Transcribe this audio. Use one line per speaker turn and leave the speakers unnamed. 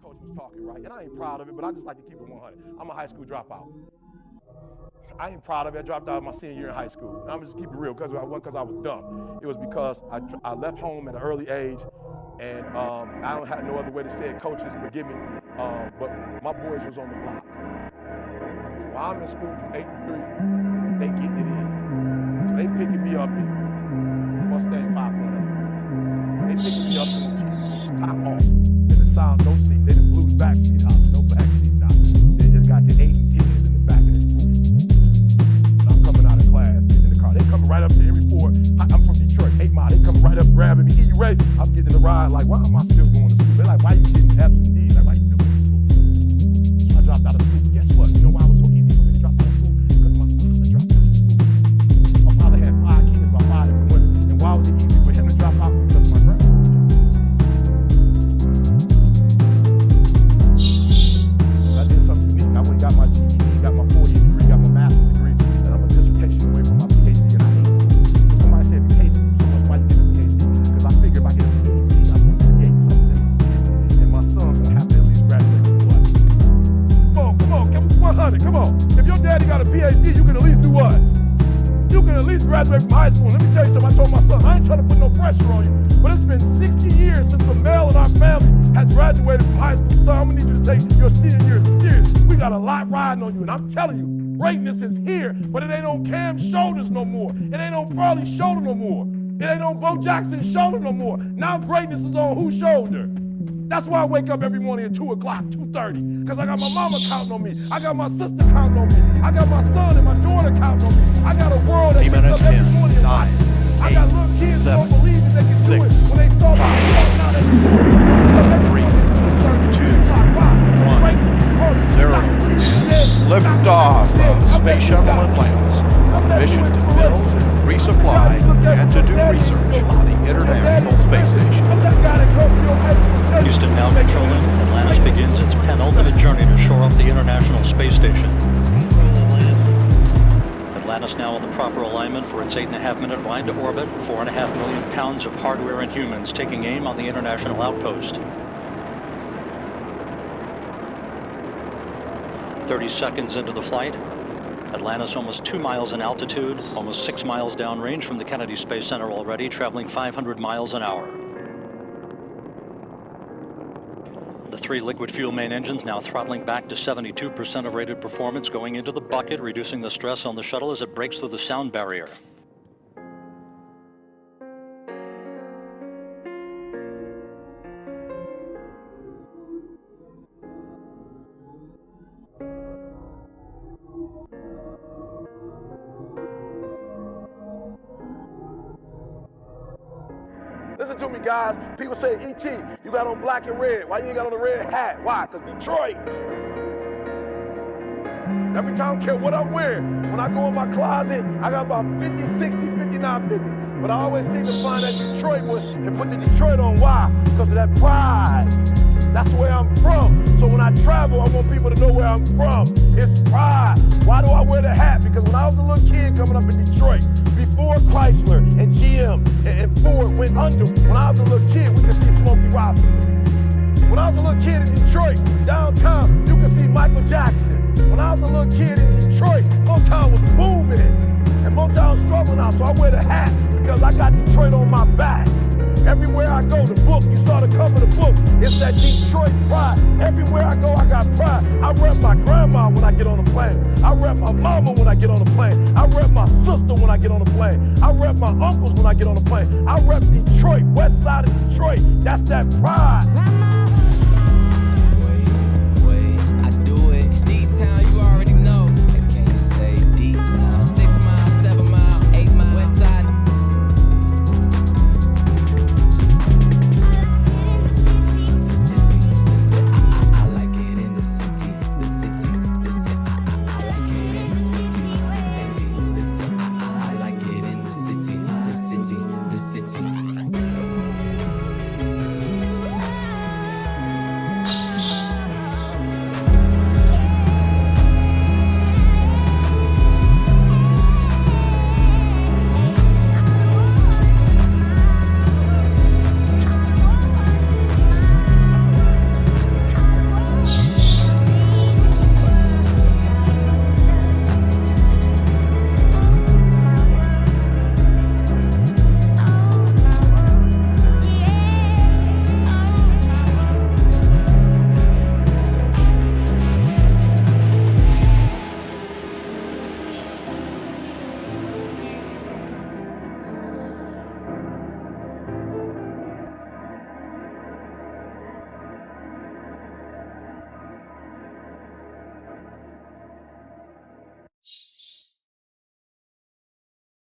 coach was talking, right? And I ain't proud of it, but I just like to keep it 100. I'm a high school dropout. I ain't proud of it. I dropped out my senior year in high school. And I'm just keep it real, because I was dumb. It was because I left home at an early age, and I don't have no other way to say it. Coaches, forgive me, but my boys was on the block. So while I'm in school from 8 to 3, they getting it in. So they picking me up in Mustang 5.0. They picking me up in top off. And the sound, no seat. They done blew the back seat out. No back seat now. They just got the 8 and 10s in the back of this booth. And I'm coming out of class, getting in the car. They coming right up to Henry Ford. I'm from Detroit, 8 Mile. They coming right up, grabbing me. You ready? I'm getting in the ride. Like, why am I still going to school? They're like, why you getting F's and D's? Like, why you still going to school? So I dropped out of school. But guess what? You know why it was so easy for me to drop out of school? Because my father dropped out of school. My father had 5 kids by 5 different women. And why was it easy for him to drop out? Because my grandfather dropped out of school. I did something unique. I went and got my GED, got my 4-year degree, got my master's degree, and I'm a dissertation away from my Ph.D. and I hate school. So somebody said, if you hate school so much, why you get a Ph.D.? Because I figure if I get a Ph.D., I'm going to create something. And my son's going to have to at least graduate with what? Come on, give me 100, come on. If your daddy got a Ph.D., you can at least do what? You can at least graduate from high school. Let me tell you something, I told my son, I ain't trying to put no pressure on you, but it's been 60 years since a male in our family has graduated from high school. So I'm going to need you to take your senior year serious. We got a lot riding on you, and I'm telling you, greatness is here, but it ain't on Cam's shoulders no more. It ain't on Farley's shoulder no more. It ain't on Bo Jackson's shoulder no more. Now greatness is on whose shoulder? That's why I wake up every morning at 2 o'clock, 2:30, because I got my mama counting on me. I got my sister counting on me. I got my son and my daughter counting on me. I got a world that gets up every morning and watch. I got little kids who don't believe that they can do it. When they saw my son, now they can do it.
3, 2, 1, 0. Liftoff of Space Shuttle Atlantis. Mission to build, resupply, and to do research on the International Space Station.
Houston now controlling. Atlantis begins its penultimate journey to shore up the International Space Station. Atlantis now in the proper alignment for its 8.5-minute ride to orbit. 4.5 million pounds of hardware and humans taking aim on the International Outpost. 30 seconds into the flight. Atlantis almost 2 miles in altitude, almost 6 miles downrange from the Kennedy Space Center already, traveling 500 miles an hour. The 3 liquid fuel main engines now throttling back to 72% of rated performance, going into the bucket, reducing the stress on the shuttle as it breaks through the sound barrier.
Listen to me, guys. People say, E.T., you got on black and red. Why you ain't got on the red hat? Why? Because Detroit. Every time, I don't care what I'm wearing. When I go in my closet, I got about 50, 60, 59, 50. But I always seem to find that Detroit was and put the Detroit on. Why? Because of that pride. That's where I'm from. So when I travel, I want people to know where I'm from. It's pride. Why do I wear the hat? Because when I was a little kid coming up in Detroit, before Chrysler and GM and Ford went under, when I was a little kid, we could see Smokey Robinson. When I was a little kid in Detroit, downtown, you could see Michael Jackson. When I was a little kid in Detroit, Motown was booming. And Motown's struggling now, so I wear the hat because I got Detroit on my back. Everywhere I go, the book, you saw the cover of the book, it's that Detroit pride. Everywhere I go, I got pride. I rep my grandma when I get on the plane. I rep my mama when I get on the plane. I rep my sister when I get on the plane. I rep my uncles when I get on the plane. I rep Detroit, west side of Detroit. That's that pride.